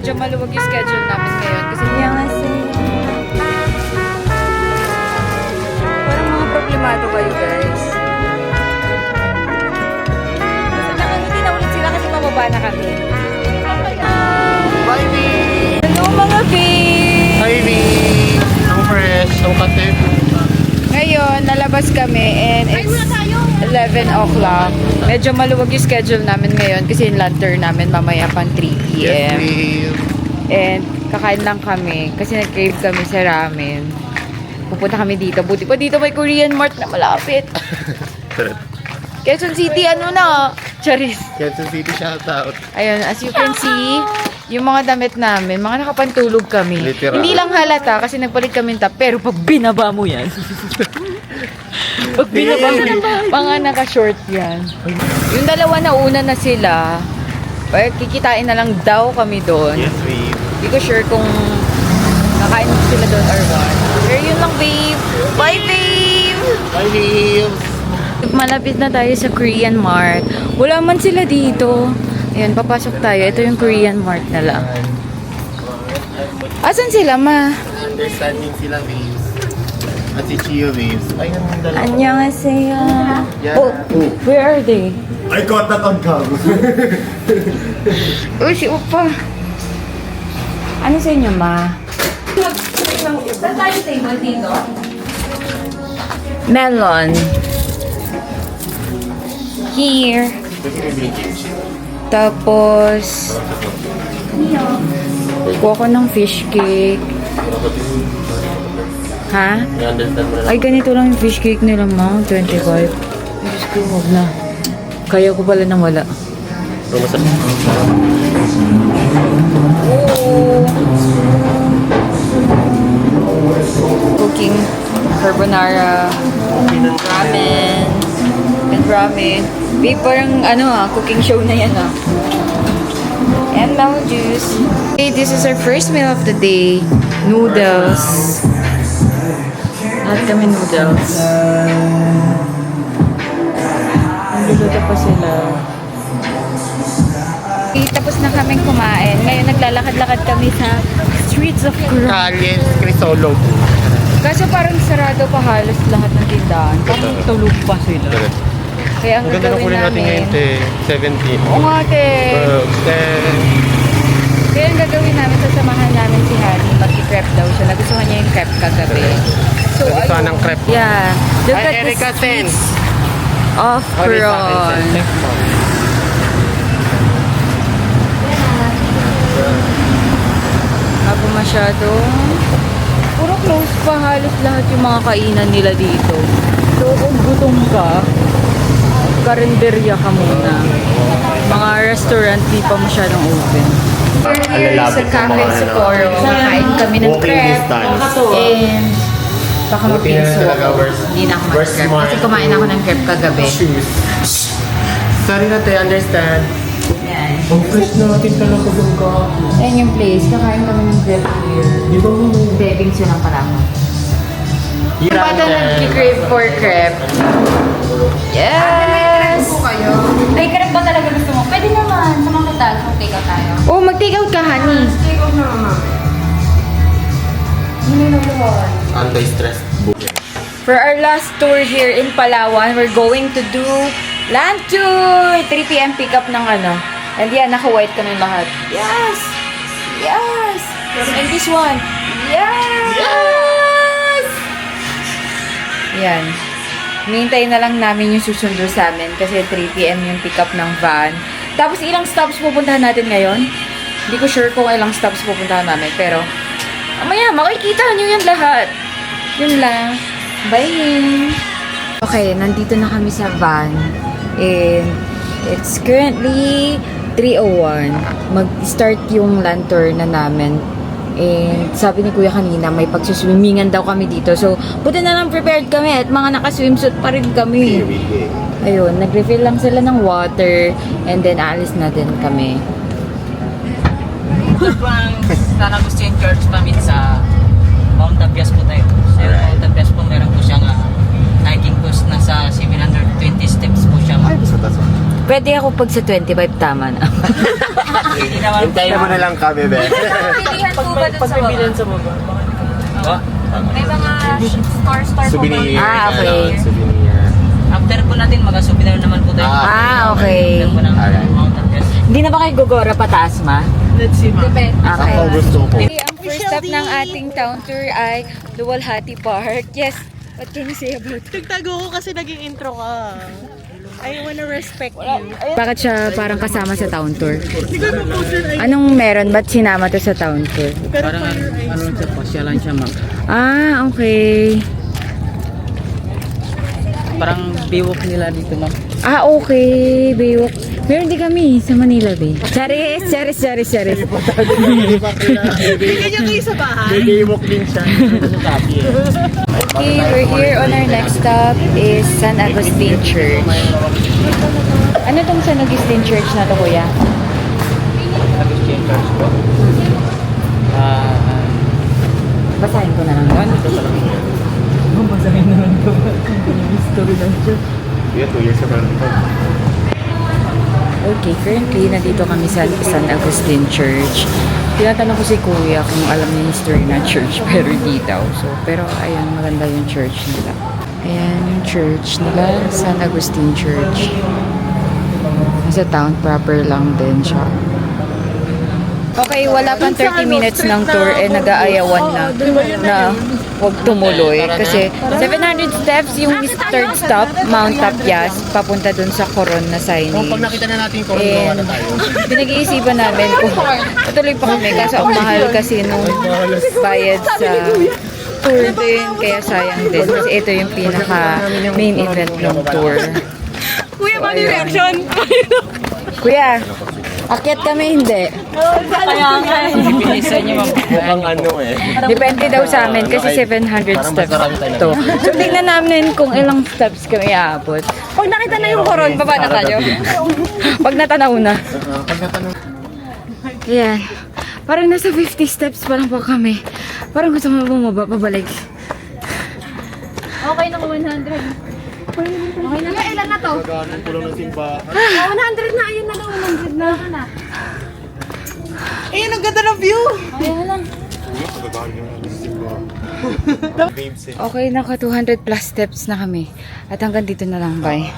Medyo maluwag yung schedule namin ngayon kasi parang mga problemado kayo guys. Basta nakangiti na ulit sila kasi mababa na kami. Bye, V! Hello mga babe! Hi, V! Ang fresh, ang kate. Ngayon, nalabas kami and it's 11 o'clock. Medyo maluwag yung schedule namin ngayon kasi yung lantern namin mamaya pang 3 p.m. Yes, V! And kakain lang kami kasi nag-crave kami sa ramen. Pupunta kami dito. Buti pa dito may Korean Mart na malapit. Quezon City, ano na? Charis. Quezon City, shout out. Ayun, as you can see, yung mga damit namin, mga nakapantulog kami. Literal. Hindi lang halata kasi nagpalit kami ng top, pero pag binaba mo yan, pag binaba mo yan, mga naka-short yan. Yung dalawa na una na sila, kikitain na lang daw kami doon. Yes, V! Hindi ko sure kung kakain sila doon or what. Pero yun lang, babe. Bye, babe! Bye, V! Malapit na tayo sa Korean Mart. Wala man sila dito. Ayan, papasok tayo. Ito yung Korean Mart na lang. Asan sila, ma? Understanding sila, Waves. At si Chio, Waves. Ayun ang dalawa. Annyeonghaseyo. Yeah. Oh, where are they? I got that on camera. Oh, si Upa. Ano sa inyo, ma? Saan tayo table dito? Melon. Here. Tapos, kuha ko ng fish cake. Ha? I-understand mo na lang. Ay, ganito lang yung fish cake nila, ma. 25. Diyos ko, huwag na. Kaya ko pala nang wala. Oh. Cooking carbonara, ramen, and ramen. Babe, parang cooking show na yan And melon juice. Okay, this is our first meal of the day. Noodles. Lahat kami noodles. Nanduluto pa sila. Okay, tapos na kaming kumain. Ngayon naglalakad-lakad kami sa streets of Kuala. Kalye, Crisolog. Kaso parang sarado pa halos lahat ng tindahan. Parang tulog pa sila. Kaya ang Ang ganda ng gagawin kulay natin namin... ngayon, te. 17. Oo nga, te. Ten. Kaya ang gagawin namin, sasamahan namin si Honey. Mag-crepe daw siya. Nagustuhan niya yung crepe kagabi. So, Nagustuhan ng crepe. Yeah. Look Ay, at the Erica, ten. streets of Sorry sa akin, Coron. ten. Thanks, ma'am. Ako masyadong... Puro close pa halos lahat yung mga kainan nila dito. So, kung gutom ka, karinderya ka muna. Mga restaurant, di pa masyadong open. Here sa Alalapit ng Cafe mga Socorro, kakain kami ng walking crepe. distance. And baka Buti na mapinso talaga, ako. we're- Hindi na ako we're mag-crepe. smart. Kasi kumain ako ng crepe kagabi. Shoes. Sorry na, te. Understand. Yan. Ang fresh natin talaga yung kapo. Yan yung place. Kakain kami ng crepe here. Di ba mo? Bebbing siya lang pala ako. Yung bata nag-crave for crepe. Yes! May crepe ba talaga gusto mo? Pwede naman. Sa mga katal, kung take out tayo. Oh, mag-take out ka, honey. Take out na naman. Hindi na naman. Anti-stress book. For our last tour here in Palawan, we're going to do land tour! 3 p.m. pick up ng And yan, naka-white kami lahat. Yes! Yes! And this one. Yes! Yes! Yan. Hinihintay na lang namin yung susundo sa amin kasi 3 p.m. yung pick up ng van. Tapos ilang stops pupuntahan natin ngayon? Hindi ko sure kung ilang stops pupuntahan namin, pero mamaya makikita nyo yan lahat. Yun lang. Bye! Okay, nandito na kami sa van. And it's currently 3:01. Mag-start yung lantern na namin. And sabi ni Kuya kanina, may pagsuswimmingan daw kami dito. So, buti na lang prepared kami at mga naka-swimsuit pa rin kami. Ayun, nag-refill lang sila ng water. And then, alis na din kami. Sana gusto yung church namin sa Mount Tapias po tayo. Sa Mount Tapias po meron po siyang hiking course nasa 720 steps po siya. Ay, gusto taso. Pwede ako pag sa 25 tama na. Hindi naman Hintayin mo na lang kami, be. Pilihan po ba dun sa baba? po. May mga star po ba? Souvenir. Ah, okay. ganon, Souvenir. After po natin, mag-souvenir naman po tayo. Ah, okay. After po ng Alright. mountain yes. Hindi na ba kayo gogora pataas, ma? Depende. Okay. Ako gusto ko. Okay, ang first stop ng ating town tour ay Luwalhati Park. Yes, what can you say about it? Nagtago ko kasi naging intro ka. I wanna respect you. Bakit siya parang kasama sa town tour? Anong meron? Ba't sinama to sa town tour? Parang ano siya, pasyalan siya ma'am. Ah, okay. Parang biwok nila dito ma'am. Ah, okay. Baywalk. Meron din kami sa Manila, Bay. Charis. Bigyan niyo kayo sa bahay. Nag-iwok din siya. Okay, we're here on our next stop is San Agustin Church. Ano tong San Agustin Church na to, kuya? Basahin ko na lang. Yeah, 2 years ago. Okay, currently nandito kami sa San Agustin Church. Tinatanong ko si Kuya kung alam niya yung history ng church, pero di daw. So, pero ayan, maganda yung church nila. Ayan yung church nila, San Agustin Church. Nasa town proper lang din siya. Okay, wala pang 30 minutes ng tour eh nag-aayawan na huwag tumuloy kasi 700 steps yung third stop, Mount Tapias, papunta dun sa Coron na Kung pag signage. nakita na natin kung gawa na tayo. Pinag-iisipan namin kung patuloy pa kami kasi ang mahal kasi nung bayad sa tour din kaya sayang din kasi ito yung pinaka main event ng tour. Kuya, paano yung reaction? Kuya, akyat kami hindi. Pinisa niyo ma'am. Mukhang ano eh. Depende daw sa amin kasi 700 steps to. So tingnan namin kung ilang steps kami aabot. Pag nakita na yung koron, baba na tayo. Pag natanaw na. Pag natanong, Ayan. Parang nasa 50 steps pa lang po kami. Parang gusto mo bumaba, pabalik. Okay na 100. Okay na. Ilan na to? gano'n tulong ng simbahan. 100 na. Ayun na daw. 100 na. Ayun, ang ganda ng view. Babes eh. Okay, naka 200 plus steps na kami. At hanggang dito na lang, bye.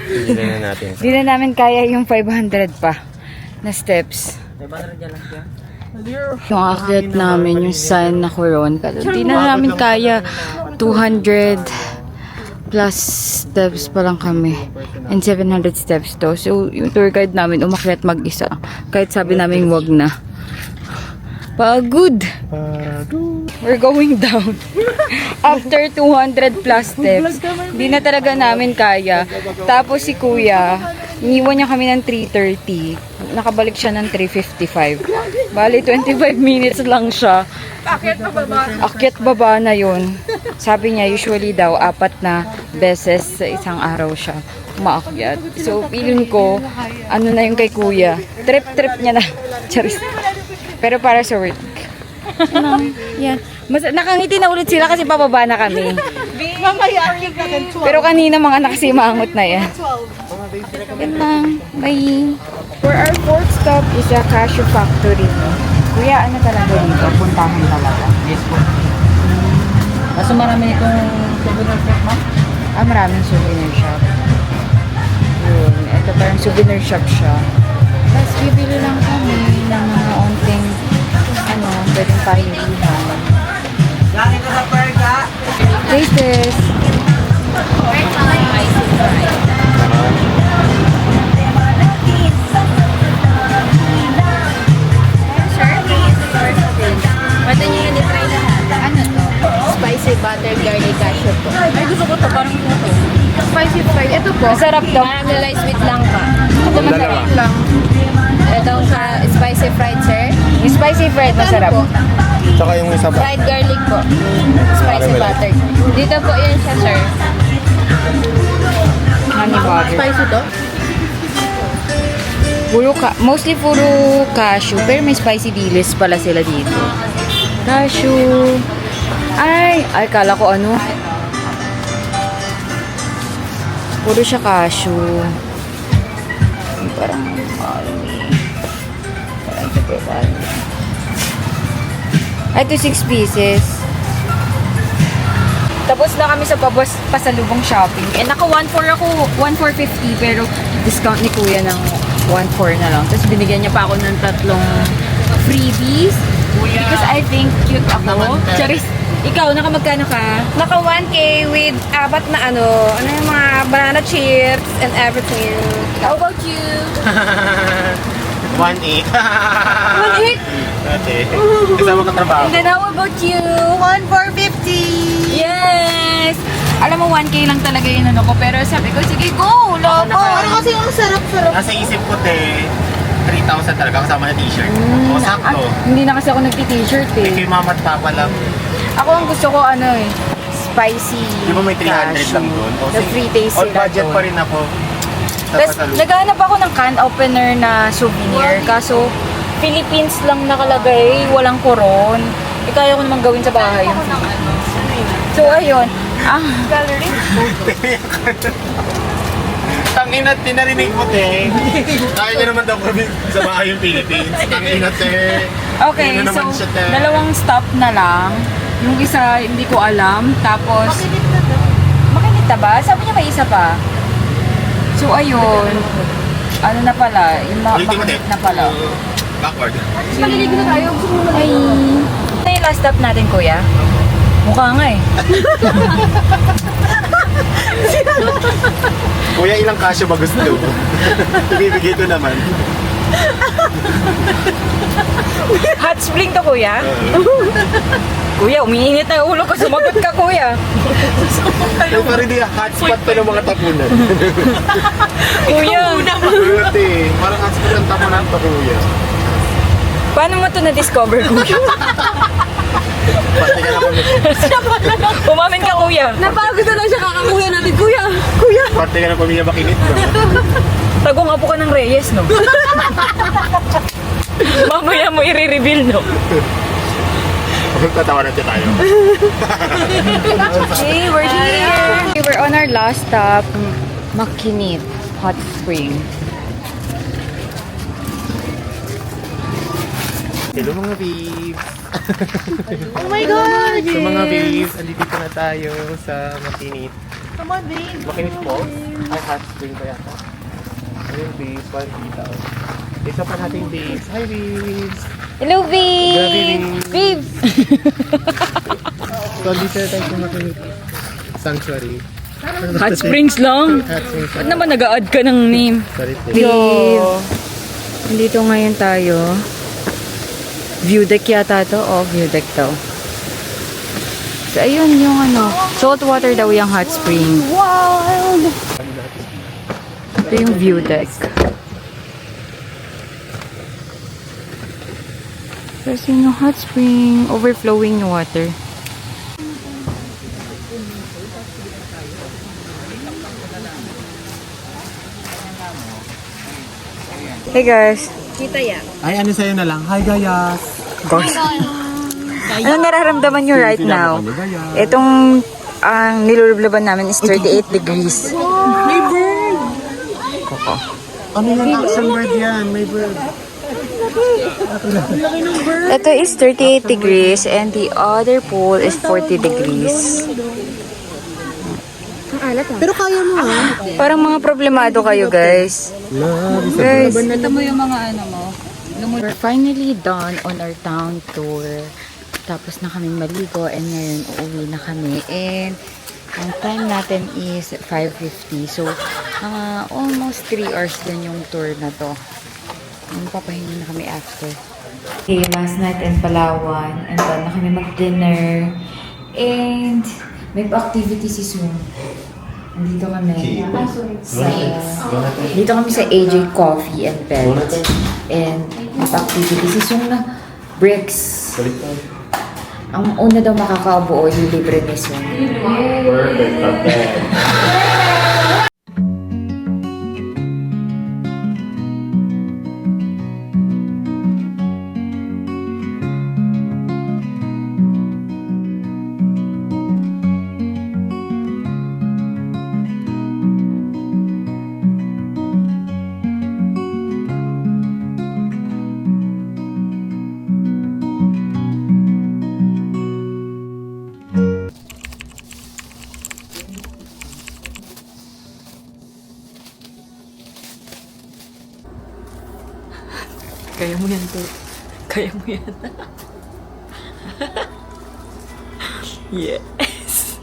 Hindi na natin. Di na namin kaya yung 500 pa na steps. Yung akyat namin, yung sign na Coron. Di na namin kaya 200 plus steps pa lang kami. And 700 steps to. So, yung tour guide namin umakyat mag-isa. Kahit sabi namin wag na. Pagod! We're going down. After 200 plus steps, di na talaga namin kaya. Tapos si Kuya, iniwan niya kami ng 3:30. Nakabalik siya ng 3:55. Bali, 25 minutes lang siya. Akyat baba na yun. Sabi niya, usually daw, 4 na beses sa isang araw siya umaakyat. So, feeling ko, ano na yung kay Kuya. Trip niya na. Charis. Pero para sa work. Yan. Nakangiti na ulit sila kasi pababa na kami. Mamaya, akyat natin 12. Pero kanina mga nakasimangot na yan. Yan lang. Bye. For our fourth stop is a cashew factory. Kuya, ano talaga dito? Puntahan talaga. Yes po. Kaso marami itong souvenir shop ma'am. Ah, maraming souvenir shop. Yun. Ito parang souvenir shop siya. Tapos bibili lang kami ng mga onting pwedeng pahilihan. Taste this. Pwede nyo yun i-try lahat. Ano to? Spicy butter garlic cashew po. Ay, gusto ko to. Parang ito to. Spicy fried. Ito po. Masarap to. Caramelized with langka. Ito masarap. lang. Ito sa spicy fried, sir. Yung spicy fried, masarap. Ano po? Tsaka yung isa pa. Fried garlic po. Spicy butter. Dito po yan siya, sir. Honey butter. Spicy to? Mostly puro cashew, pero may spicy dilis pala sila dito. Cashew. Ay, kala ko ano. Puro siya cashew. Parang ito 6 pieces. Tapos na kami sa pasalubong shopping. Eh, naka 1.4 ako. 1.450 pero discount ni kuya ng 1.4 na lang. Tapos binigyan niya pa ako ng 3 freebies. Because I think cute ako. Charis, ikaw, nakamagkano ka? Naka 1K with apat na ano yung mga banana chips and everything. How about you? 1.8. 1.8? Ate. Kasama ka trabaho. And then how about you? 1,450. Yes! Alam mo, 1K lang talaga yun ano ko. Pero sabi ko, sige, go! Lobo! Parang kasi ang sarap-sarap. Nasa isip ko, 3,000 talaga kasama na t-shirt. O, sakto. Hindi na kasi ako nagti-t-shirt eh. Kay mama at papa lang. Ako ang gusto ko spicy. Di ba may 300 cashew. lang doon? O, The free taste on sila budget doon. pa rin ako. Tapos naghahanap ako ng can opener na souvenir. Kaso, Philippines lang nakalagay. Walang koron. Eh, kaya ko naman gawin sa bahay yung Philippines. So, ayun. Tangina, tinarinig mo, te. Kaya niya naman daw kami sa bahay yung Philippines. Tangina, te. Okay, Yun na so, naman siya, te. dalawang stop na lang. Yung isa, hindi ko alam. Tapos, makinita ba? Sabi niya may isa pa. So, ayun. Ano na pala? Yung Ulitin mo, te. makinit na pala. Backward. Maliligo na tayo. Gusto mo Ay. Ito yung last stop natin, kuya. Mukha nga eh. Kuya, ilang kasyo ba gusto mo? Ibibigay ko naman. Hot spring to, kuya? Kuya, umiinit na yung ulo ko. Sumagot ka, kuya. Yung parang di hotspot to ng mga tapunan. Kuya, Kuya, te. Parang hotspot ng tapunan to, kuya. paano mo to na-discover, kuya? Pati ka na kami. Umamin ka, kuya. Napagod na lang siya kakakuya natin. Kuya! Pati ka na pamilya makinit, no? Tagong apo ka ng Reyes, no? Mamaya mo i-reveal, no? Tatawa natin tayo. Hey, we're here! Okay, we're on our last stop, Makinit Hot Spring. Hello mga babes! Oh my God! So mga babes, andito na tayo sa Makinit. Come on, babe. Makinit Falls? Ay, hot spring pa yata. Ayun babes, parang kita. Isa pa natin babes. Hi babes! Hello, babe! Babe! So andito na tayo sa Makinit Sanctuary. Hot Springs lang? Hot springs. Ba't naman nag-a-add ka ng name? Sorry, Babe! Nandito ngayon tayo. View deck yata to? Oh, view deck to. So, ayun yung salt water daw yung hot spring. Wild! Ito yung view deck. Kasi yung hot spring, overflowing yung water. Hey guys! Kita ya. Ay, ano sa'yo na lang? Hi, Gayas! Gosh. Anong nararamdaman nyo right now? Itong ang nilulublaban namin is 38 degrees. May bird! Ano yung action word yan? May bird. Ito is 38 degrees and the other pool is 40 degrees. Pero kaya mo ha? Parang mga problemado kayo guys. Guys, Ito mo yung mga ano mo. we're finally done on our town tour. Tapos na kami maligo and ngayon uuwi na kami. And ang time natin is 5:50. So, almost 3 hours din yung tour na to. Papahinga na kami after. Okay, last night in Palawan. And done na kami mag-dinner. And may pa-activity si Sun. Dito kami sa AJ Coffee and Pet. And may pa-activity si Sun na bricks. Ang una daw makakabuo yung libre ni Sun. Kaya mo yan, to. Kaya mo yan. Yes!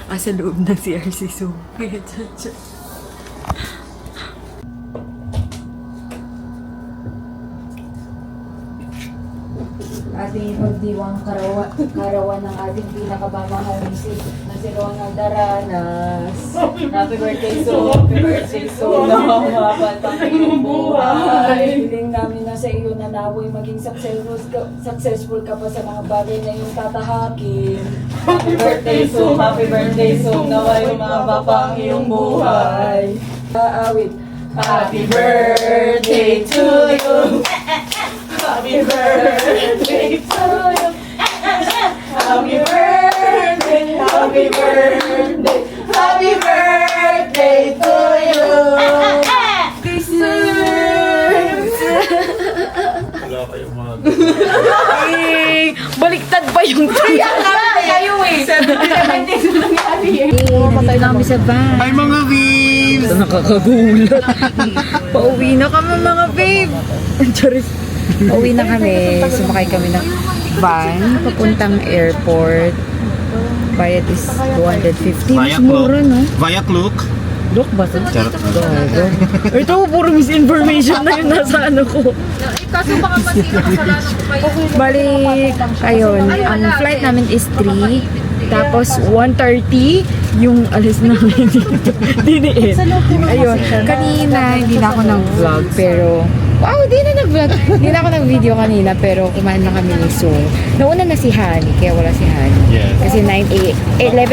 Sa loob ng CRC so. Ating magdiwang karawan ng ating pinakamamahal na si Ronald Daranas. Happy birthday so na mga batang iyong buhay. Hiling namin na sa iyo na naboy maging successful ka pa sa mga bagay na iyong tatahakin. Happy birthday so naway umaba ang iyong buhay. Aawit. Happy birthday to you. Happy birthday to you. Happy birthday, happy birthday, happy birthday to you. Wala kayong mga... Baliktad pa yung trip. Kayo eh. 70 nandito kami sa van. Hi mga V's! Nakakagulat. Pauwi na kami mga babe. Charis. Pauwi na kami. Sumakay kami ng van papuntang airport. Bayad is 250. Mas mura, no? Via Klook. Look ba ito? Ito, puro misinformation na yun nasa ano ko. Kaso baka pati kasalanan ko kayo. Bali, ayun, ang flight namin is 3. Tapos 1:30 yung alis namin dito. Diniin. Ayun, kanina hindi na ako nag-vlog pero wow, di na nag-vlog. Hindi na ako nag-video kanina pero kumain na kami ni Sung. Nauna na si Hani, kaya wala si Hani. Yes. Kasi 11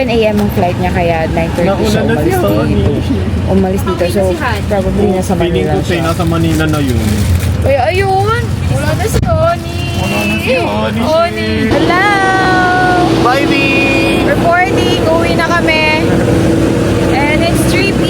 a.m. ang flight niya kaya 9:30 siya umalis dito. Umalis dito. So, probably nasa Feeling Manila ko siya siya. nasa Manila na yun. Kaya ayun, wala na si Oni. Oni. Hello! Bye, V's! Reporting, uwi na kami. And it's 3 p.m.